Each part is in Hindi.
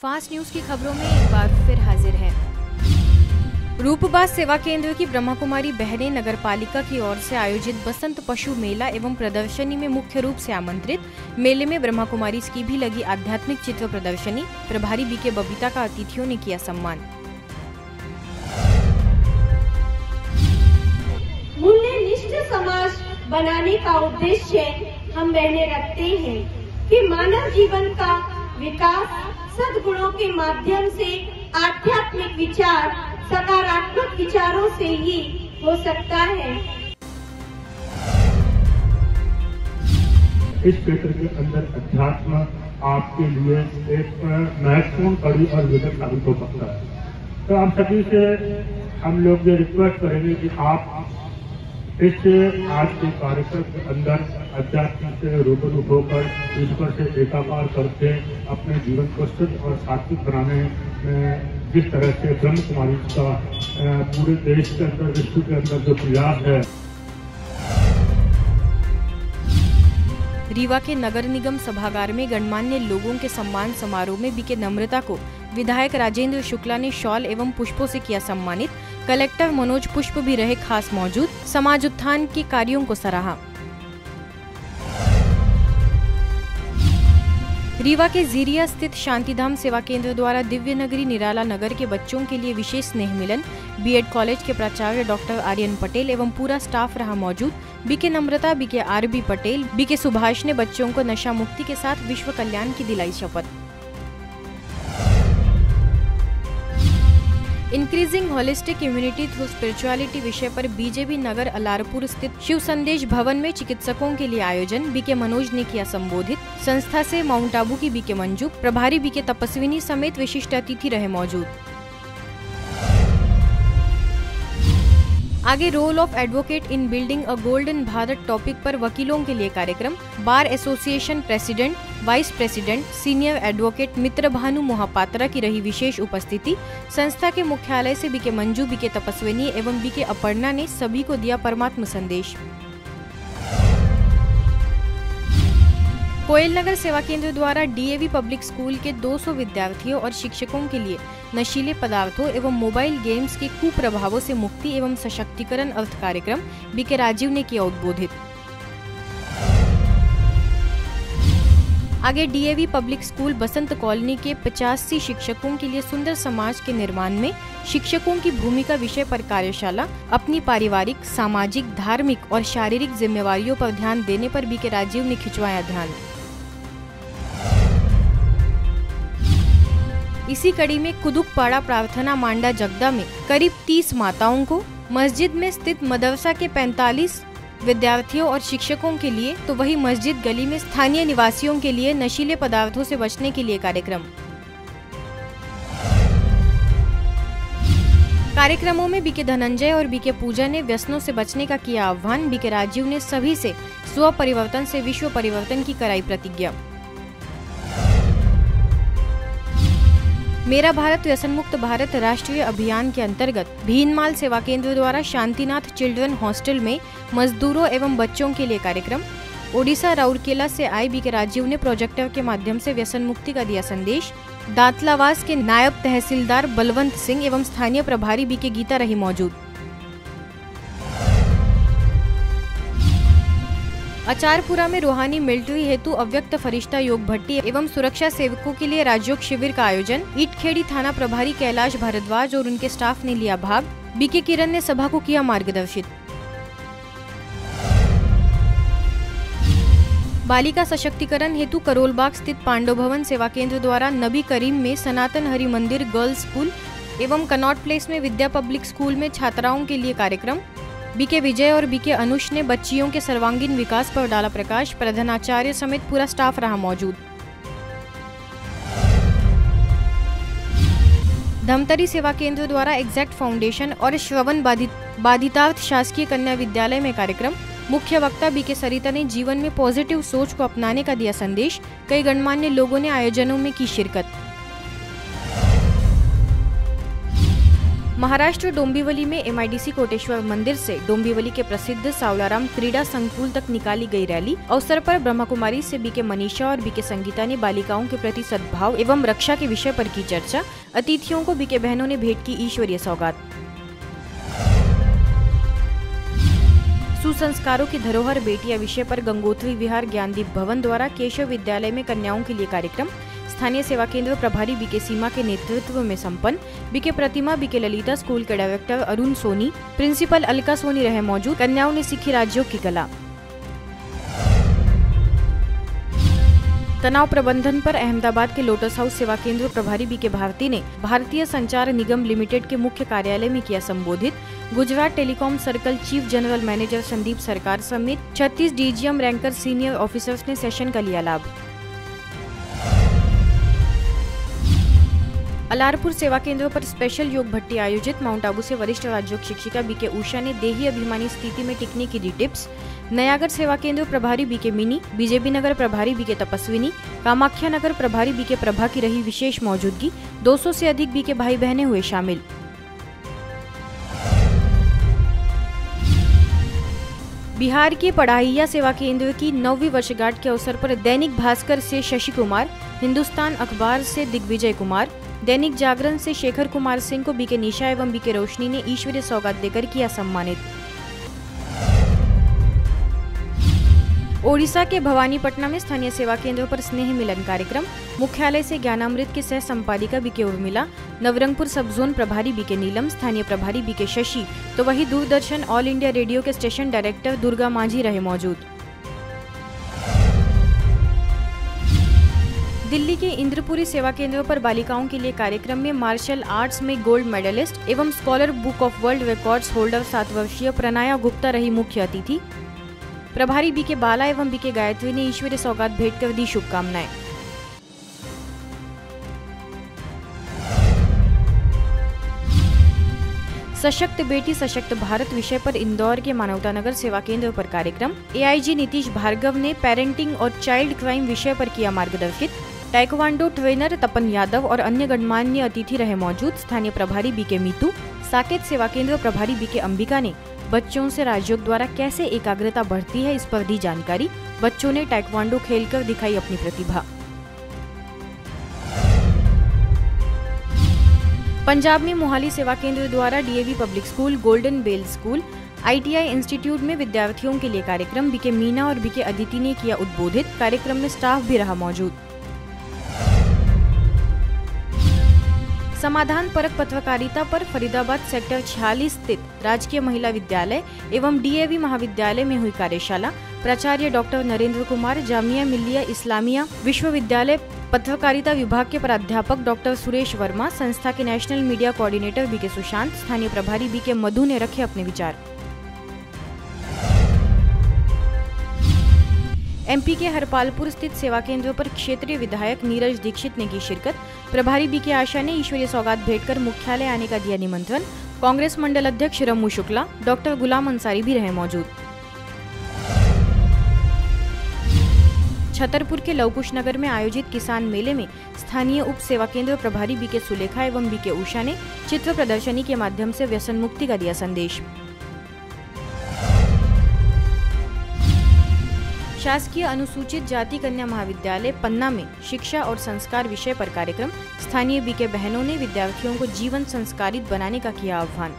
फास्ट न्यूज की खबरों में एक बार फिर हाजिर है। रूपबाज सेवा केंद्र की ब्रह्मा कुमारी बहनें नगर पालिका की ओर से आयोजित बसंत पशु मेला एवं प्रदर्शनी में मुख्य रूप से आमंत्रित। मेले में ब्रह्मा कुमारी की भी लगी आध्यात्मिक चित्र प्रदर्शनी। प्रभारी बीके बबीता का अतिथियों ने किया सम्मान। मूल्यनिष्ठ समाज बनाने का उद्देश्य हम बहनें रखते हैं कि मानव जीवन का विकास सद्गुणों के माध्यम से आध्यात्मिक विचार, सकारात्मक विचारों से ही हो सकता है। इस क्षेत्र के अंदर अध्यात्म आपके लिए एक महत्वपूर्ण कड़ी और विघटन साबित हो सकता है। तो आप सभी से हम लोग ये रिक्वेस्ट करेंगे कि आप इस आज के कार्यक्रम के अंदर अध्यात्म से रूबरू होकर ईश्वर से एकाकार करके अपने जीवन को शुद्ध और सात्विक बनाने में जिस तरह से ब्रह्म कुमारी का पूरे देश के अंदर, विश्व के अंदर जो प्रयास है। रीवा के नगर निगम सभागार में गणमान्य लोगों के सम्मान समारोह में बीके नम्रता को विधायक राजेंद्र शुक्ला ने शॉल एवं पुष्पों से किया सम्मानित। कलेक्टर मनोज पुष्प भी रहे खास मौजूद। समाज उत्थान के कार्यों को सराहा। रीवा के जीरिया स्थित शांतिधाम सेवा केंद्र द्वारा दिव्य नगरी निराला नगर के बच्चों के लिए विशेष स्नेह मिलन। बीएड कॉलेज के प्राचार्य डॉक्टर आर्यन पटेल एवं पूरा स्टाफ रहा मौजूद। BK Namrata, BK RB Patel, BK Subhash ने बच्चों को नशा मुक्ति के साथ विश्व कल्याण की दिलाई शपथ। Increasing holistic immunity through spirituality विषय पर बीजेपी नगर अलारपुर स्थित शिव संदेश भवन में चिकित्सकों के लिए आयोजन। बीके मनोज ने किया संबोधित। संस्था से माउंट आबू की बीके मंजू, प्रभारी बीके तपस्विनी समेत विशिष्ट अतिथि रहे मौजूद। आगे role of advocate in building a golden Bharat topic पर वकीलों के लिए कार्यक्रम। Bar association president, vice president, senior advocate Mitra Bhanu Mohapatra की रही विशेष उपस्थिति। संस्था के मुख्यालय से बीके मंजू, बीके तपस्विनी एवं बीके अपर्णा ने सभी को दिया परमात्म संदेश। कोयल नगर सेवा केंद्र द्वारा डीएवी पब्लिक स्कूल के 200 विद्यार्थियों और शिक्षकों के लिए नशीले पदार्थों एवं मोबाइल गेम्स के कुप्रभावों से मुक्ति एवं सशक्तिकरण अर्थ कार्यक्रम बीके राजीव ने किया उद्बोधित। आगे डीएवी पब्लिक स्कूल बसंत कॉलोनी के 85 शिक्षकों के लिए सुंदर समाज के निर्माण में शिक्षकों की भूमिका विषय पर कार्यशाला। अपनी पारिवारिक, सामाजिक, धार्मिक और शारीरिक जिम्मेवारियों पर ध्यान देने पर बीके राजीव ने खिंचवाया ध्यान। इसी कड़ी में कुदुकपाड़ा प्रार्थना मांडा जगदा में करीब 30 माताओं को, मस्जिद में स्थित मदरसा के 45 विद्यार्थियों और शिक्षकों के लिए, तो वही मस्जिद गली में स्थानीय निवासियों के लिए नशीले पदार्थों से बचने के लिए कार्यक्रम। कार्यक्रमों में बीके धनंजय और बीके पूजा ने व्यसनों से बचने का किया आह्वान। बीके राजीव ने सभी से स्व परिवर्तन से विश्व परिवर्तन की कराई प्रतिज्ञा। मेरा भारत व्यसन मुक्त भारत राष्ट्रीय अभियान के अंतर्गत भीनमाल सेवा केंद्र द्वारा शांतिनाथ चिल्ड्रन हॉस्टल में मजदूरों एवं बच्चों के लिए कार्यक्रम। ओडिशा राउरकेला से आए बीके राजीव ने प्रोजेक्टर के माध्यम से व्यसन मुक्ति का दिया संदेश। दांतलावास के नायब तहसीलदार बलवंत सिंह एवं स्थानीय प्रभारी बीके गीता रही मौजूद। अचारपुरा में रूहानी मिलिट्री हेतु अव्यक्त फरिश्ता योग भट्टी एवं सुरक्षा सेवकों के लिए राजयोग शिविर का आयोजन। ईटखेड़ी थाना प्रभारी कैलाश भारद्वाज और उनके स्टाफ ने लिया भाग। बीके किरण ने सभा को किया मार्गदर्शित। बालिका सशक्तिकरण हेतु करोलबाग स्थित पांडव भवन सेवा केंद्र द्वारा नबी करीम में सनातन हरि मंदिर गर्ल्स स्कूल एवं कनॉट प्लेस में विद्या पब्लिक स्कूल में छात्राओं के लिए कार्यक्रम। बीके विजय और बीके अनुष ने बच्चियों के सर्वांगीण विकास पर डाला प्रकाश। प्रधानाचार्य समेत पूरा स्टाफ रहा मौजूद। धमतरी सेवा केंद्र द्वारा एग्जैक्ट फाउंडेशन और श्रवण बाधितार्थ शासकीय कन्या विद्यालय में कार्यक्रम। मुख्य वक्ता बीके सरिता ने जीवन में पॉजिटिव सोच को अपनाने का दिया संदेश। कई गणमान्य लोगों ने आयोजनों में की शिरकत। महाराष्ट्र डोंबिवली में MIDC कोटेश्वर मंदिर से डोंबिवली के प्रसिद्ध सावलाराम क्रीड़ा संकुल तक निकाली गई रैली अवसर पर ब्रह्मा कुमारी से BK मनीषा और BK संगीता ने बालिकाओं के प्रति सद्भाव एवं रक्षा के विषय पर की चर्चा। अतिथियों को BK बहनों ने भेंट की ईश्वरीय सौगात। सुसंस्कारों की धरोहर बेटियां विषय पर गंगोत्री विहार ज्ञानदीप भवन द्वारा केशव विद्यालय में कन्याओं के लिए कार्यक्रम। स्थानीय सेवा केंद्र प्रभारी BK सीमा के नेतृत्व में संपन्न। BK प्रतिमा BK ललिता स्कूल के डायरेक्टर अरुण सोनी, प्रिंसिपल अलका सोनी रहे मौजूद। कन्याओं ने सीखी राज्यों की कला। तनाव प्रबंधन पर अहमदाबाद के लोटस हाउस सेवा केंद्र प्रभारी BK भारती ने भारतीय संचार निगम लिमिटेड के मुख्य कार्यालय में किया संबोधित। Gujarat telecom circle chief general manager Sandeep सरकार समेत 36 DGM रैंकर सीनियर ऑफिसर्स ने सेशन का लिया लाभ। अलारपुर सेवा केंद्र पर स्पेशल योग भट्टी आयोजित। माउंट आबू से वरिष्ठ राज्योग शिक्षिका BK उषा ने देही अभिमानी स्थिति में टिकने की दी टिप्स। नयागढ़ सेवा केंद्र प्रभारी BK मिनी, बीजेपी नगर प्रभारी BK तपस्विनी, कामाख्या नगर प्रभारी BK प्रभा की रही विशेष मौजूदगी। 200 से अधिक BK भाई बहनें हुए शामिल। बिहार के पढ़ाइया सेवा केंद्र की 9वीं वर्षगांठ के अवसर पर दैनिक भास्कर से शशि कुमार, हिंदुस्तान अखबार से दिग्विजय कुमार, दैनिक जागरण से शेखर कुमार सिंह को BK निशा एवं BK रोशनी ने ईश्वरीय सौगात देकर किया सम्मानित। ओडिशा के भवानीपटना में स्थानीय सेवा केंद्र पर स्नेह मिलन कार्यक्रम। मुख्यालय से ज्ञानामृत की सह संपादिका BK उर्मिला, नवरंगपुर सब जोन प्रभारी BK नीलम, स्थानीय प्रभारी BK शशि तो वही दूरदर्शन ऑल इंडिया रेडियो के स्टेशन डायरेक्टर दुर्गा मांझी रहे मौजूद। दिल्ली के इंद्रपुरी सेवा केंद्र पर बालिकाओं के लिए कार्यक्रम में मार्शल आर्ट्स में गोल्ड मेडलिस्ट एवं scholar book of world records holder 7 वर्षीय प्रणाया गुप्ता रही मुख्य अतिथि। प्रभारी BK बाला एवं BK गायत्री ने ईश्वरीय सौगात भेंट कर दी शुभकामनाएं। सशक्त बेटी सशक्त भारत विषय पर इंदौर के मानवता नगर सेवा केंद्र पर कार्यक्रम। AIG नीतीश भार्गव ने पेरेंटिंग और चाइल्ड क्राइम विषय पर किया मार्गदर्शित। टाइक्वांडो ट्रेनर तपन यादव और अन्य गणमान्य अतिथि रहे मौजूद। स्थानीय प्रभारी BK मीतू, साकेत सेवा केंद्र प्रभारी BK अंबिका ने बच्चों से राजयोग द्वारा कैसे एकाग्रता बढ़ती है इस पर दी जानकारी। बच्चों ने टाइक्वांडो खेलकर दिखाई अपनी प्रतिभा। पंजाब में मोहाली सेवा केंद्र द्वारा DAV public school, golden bell school, ITI institute में विद्यार्थियों के लिए कार्यक्रम। BK मीना और BK अदिति ने किया उद्बोधित। कार्यक्रम में स्टाफ भी रहा मौजूद। समाधान परक पत्रकारिता पर फरीदाबाद सेक्टर 46 स्थित राजकीय महिला विद्यालय एवं DAV महाविद्यालय में हुई कार्यशाला। प्राचार्य डॉक्टर नरेंद्र कुमार, जामिया मिल्लिया इस्लामिया विश्वविद्यालय पत्रकारिता विभाग के प्राध्यापक डॉक्टर सुरेश वर्मा, संस्था के national media coordinator BK Sushant, स्थानीय प्रभारी BK मधु ने रखे अपने विचार। MP के हरपालपुर स्थित सेवा केंद्र पर क्षेत्रीय विधायक नीरज दीक्षित ने की शिरकत। प्रभारी BK आशा ने ईश्वरीय सौगात भेंटकर मुख्यालय आने का दिया निमंत्रण। कांग्रेस मंडल अध्यक्ष रमू शुक्ला, डॉक्टर गुलाम अंसारी भी रहे मौजूद। छतरपुर के लवकुश नगर में आयोजित किसान मेले में स्थानीय उप सेवा केंद्र प्रभारी BK सुलेखा एवं BK उषा ने चित्र प्रदर्शनी के माध्यम से व्यसन मुक्ति का दिया संदेश। शासकीय अनुसूचित जाति कन्या महाविद्यालय पन्ना में शिक्षा और संस्कार विषय पर कार्यक्रम। स्थानीय BK बहनों ने विद्यार्थियों को जीवन संस्कारित बनाने का किया आह्वान।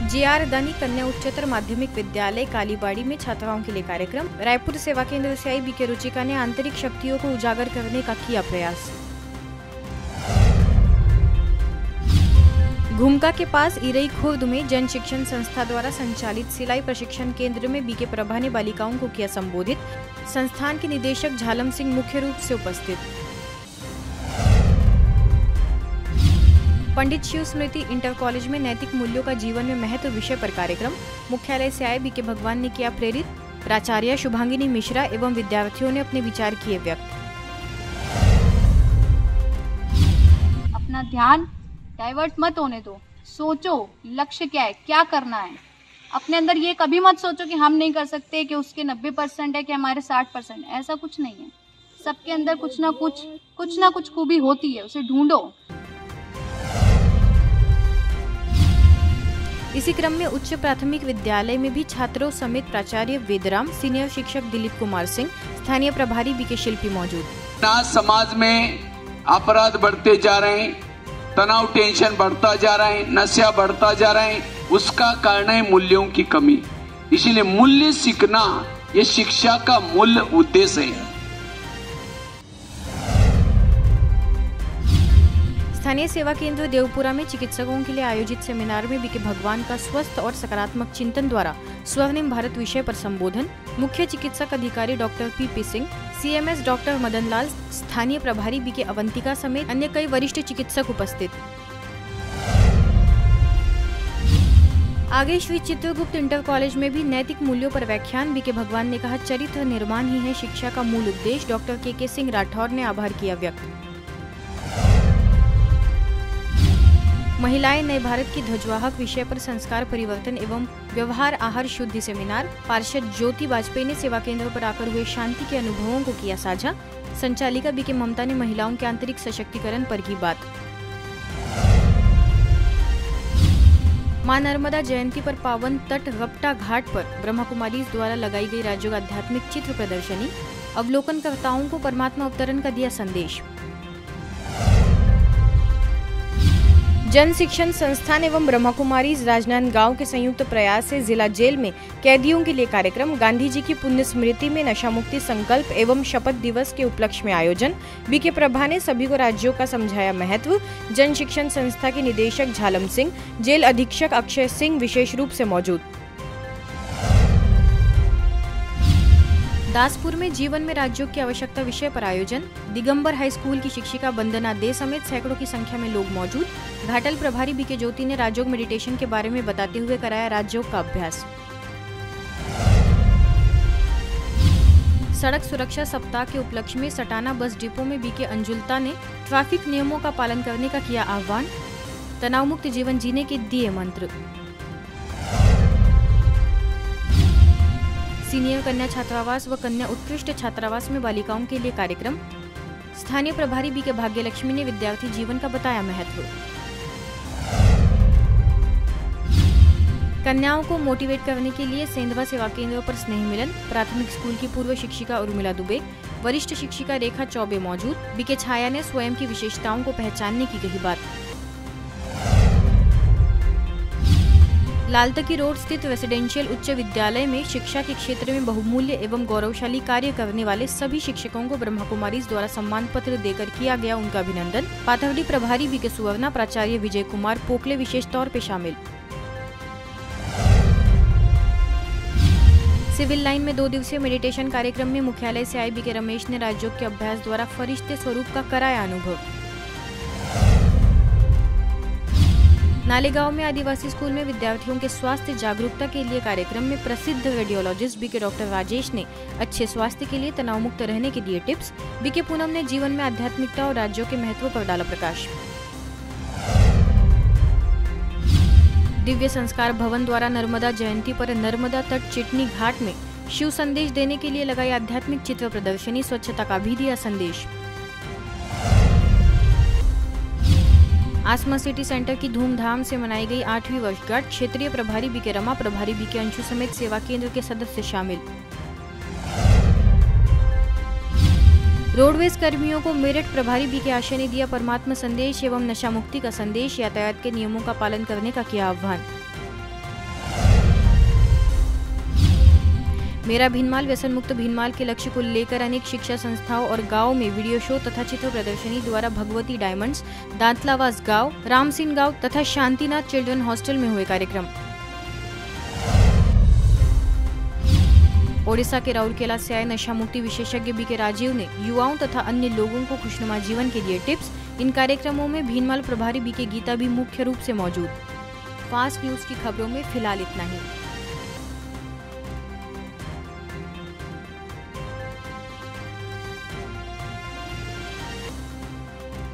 JR दानी कन्या उच्चतर माध्यमिक विद्यालय कालीबाड़ी में छात्राओं के लिए कार्यक्रम। रायपुर सेवा केंद्र से आई BK रुचिका ने आंतरिक शक्तियों को उजागर करने का किया प्रयास। घुमका के पास इरई खुर्द में जन शिक्षण संस्था द्वारा संचालित सिलाई प्रशिक्षण केंद्र में BK प्रभा ने बालिकाओं को किया संबोधित। संस्थान के निदेशक झालम सिंह मुख्य रूप से उपस्थित। पंडित शिव स्मृति इंटर कॉलेज में नैतिक मूल्यों का जीवन में महत्व विषय पर कार्यक्रम। मुख्यालय से आए BK भगवान ने किया प्रेरित। प्राचार्य शुभांगिनी मिश्रा एवं विद्यार्थियों ने अपने विचार किए व्यक्त। अपना ध्यान डाइवर्ट मत होने दो, सोचो लक्ष्य क्या है, क्या करना है। अपने अंदर ये कभी मत सोचो कि हम नहीं कर सकते, कि उसके 90% है कि हमारे 60%। ऐसा कुछ नहीं है। सबके अंदर कुछ ना कुछ खूबी होती है, उसे ढूंढो। इसी क्रम में उच्च प्राथमिक विद्यालय में भी छात्रों समेत प्राचार्य वेदराम, सीनियर शिक्षक दिलीप कुमार सिंह, स्थानीय प्रभारी बीके शिल्पी मौजूद। समाज में अपराध बढ़ते जा रहे हैं, तनाव टेंशन बढ़ता जा रहा है, नशा बढ़ता जा रहा है, उसका कारण है मूल्यों की कमी। इसीलिए मूल्य सीखना ये शिक्षा का मूल उद्देश्य है। स्थानीय सेवा केंद्र देवपुरा में चिकित्सकों के लिए आयोजित सेमिनार में बीके भगवान का स्वस्थ और सकारात्मक चिंतन द्वारा स्वर्णिम भारत विषय पर संबोधन मुख्य चिकित्सक अधिकारी doctor P Singh, CMS doctor Madan Lal, स्थानीय प्रभारी बीके अवंतिका समेत अन्य कई वरिष्ठ चिकित्सक उपस्थित। आगे श्री चित्रगुप्त इंटर कॉलेज में भी नैतिक मूल्यों पर व्याख्यान बीके भगवान ने कहा, चरित्र निर्माण ही है शिक्षा का मूल उद्देश्य। डॉक्टर के सिंह राठौर ने आभार किया व्यक्त। महिलाएं नए भारत की ध्वजवाहक विषय पर संस्कार परिवर्तन एवं व्यवहार आहार शुद्धि सेमिनार। पार्षद ज्योति वाजपेयी ने सेवा केंद्र पर आकर हुए शांति के अनुभवों को किया साझा। संचालिका बीके ममता ने महिलाओं के आंतरिक सशक्तिकरण पर की बात। मां नर्मदा जयंती पर पावन तट गपटा घाट पर ब्रह्मा कुमारीज द्वारा लगाई गई राज्यों आध्यात्मिक चित्र प्रदर्शनी। अवलोकनकर्ताओं को परमात्मा अवतरण का दिया संदेश। जन शिक्षण संस्थान एवं ब्रह्मा कुमारीज राजनांदगांव के संयुक्त प्रयास से जिला जेल में कैदियों के लिए कार्यक्रम। गांधी जी की पुण्य स्मृति में नशा मुक्ति संकल्प एवं शपथ दिवस के उपलक्ष्य में आयोजन। बीके प्रभा ने सभी को राज्यों का समझाया महत्व। जन शिक्षण संस्था के निदेशक झालम सिंह, जेल अधीक्षक अक्षय सिंह विशेष रूप से मौजूद। दासपुर में जीवन में राज्यों की आवश्यकता विषय पर आयोजन। दिगंबर हाई स्कूल की शिक्षिका वंदना दे समेत सैकड़ों की संख्या में लोग मौजूद। घाटल प्रभारी बीके ज्योति ने राजयोग मेडिटेशन के बारे में बताते हुए कराया राजयोग का अभ्यास। सड़क सुरक्षा सप्ताह के उपलक्ष्य में सटाना बस डिपो में बीके अंजुलता ने ट्रैफिक नियमों का पालन करने का किया आह्वान। तनाव मुक्त जीवन जीने के दिए मंत्र। सीनियर कन्या छात्रावास व कन्या उत्कृष्ट छात्रावास में बालिकाओं के लिए कार्यक्रम। स्थानीय प्रभारी बीके भाग्यलक्ष्मी ने विद्यार्थी जीवन का बताया महत्व। कन्याओं को मोटिवेट करने के लिए सेंधवा सेवा केंद्र पर स्नेह मिलन। प्राथमिक स्कूल की पूर्व शिक्षिका उर्मिला दुबे, वरिष्ठ शिक्षिका रेखा चौबे मौजूद। बीके छाया ने स्वयं की विशेषताओं को पहचानने की कही बात। लालतकी रोड स्थित रेसिडेंशियल उच्च विद्यालय में शिक्षा के क्षेत्र में बहुमूल्य एवं गौरवशाली कार्य करने वाले सभी शिक्षकों को ब्रह्मा कुमारीज द्वारा सम्मान पत्र देकर किया गया उनका अभिनंदन। पाथवडी प्रभारी बीके सुवर्णा, प्राचार्य विजय कुमार पोकले विशेष तौर पे शामिल। सिविल लाइन में 2 दिवसीय मेडिटेशन कार्यक्रम में मुख्यालय से आए बीके रमेश ने राजयोग के अभ्यास द्वारा फरिश्ते स्वरूप का कराया अनुभव। नालेगांव में आदिवासी स्कूल में विद्यार्थियों के स्वास्थ्य जागरूकता के लिए कार्यक्रम में प्रसिद्ध रेडियोलॉजिस्ट बीके डॉक्टर राजेश ने अच्छे स्वास्थ्य के लिए तनाव मुक्त रहने के दिए टिप्स। बीके पूनम ने जीवन में आध्यात्मिकता और राज्यों के महत्व पर डाला प्रकाश। दिव्य संस्कार भवन द्वारा नर्मदा जयंती पर नर्मदा तट चिटनी घाट में शिव संदेश देने के लिए लगाई आध्यात्मिक चित्र प्रदर्शनी। स्वच्छता का भी दिया संदेश। आसमा सिटी सेंटर की धूमधाम से मनाई गई 8वीं वर्षगांठ। क्षेत्रीय प्रभारी बीके रमा, प्रभारी बीके अंशु समेत सेवा केंद्र के सदस्य शामिल। रोडवेज कर्मियों को मेरठ प्रभारी बीके आशा ने दिया परमात्मा संदेश एवं नशा मुक्ति का संदेश। यातायात के नियमों का पालन करने का किया आह्वान। मेरा भीनमाल व्यसन मुक्त भीनमाल के लक्ष्य को लेकर अनेक शिक्षा संस्थाओं और गांवों में वीडियो शो तथा चित्र प्रदर्शनी द्वारा भगवती डायमंड्स, दांतलावास गांव, रामसिंह गांव तथा शांतिनाथ चिल्ड्रन हॉस्टल में हुए कार्यक्रम। ओडिशा के राउरकेला से आए नशा मुक्ति विशेषज्ञ बीके राजीव ने युवाओं तथा अन्य लोगों को खुशनुमा जीवन के लिए टिप्स। इन कार्यक्रमों में भीनमाल प्रभारी बीके गीता भी मुख्य रूप से मौजूद। फास्ट न्यूज की खबरों में फिलहाल इतना ही।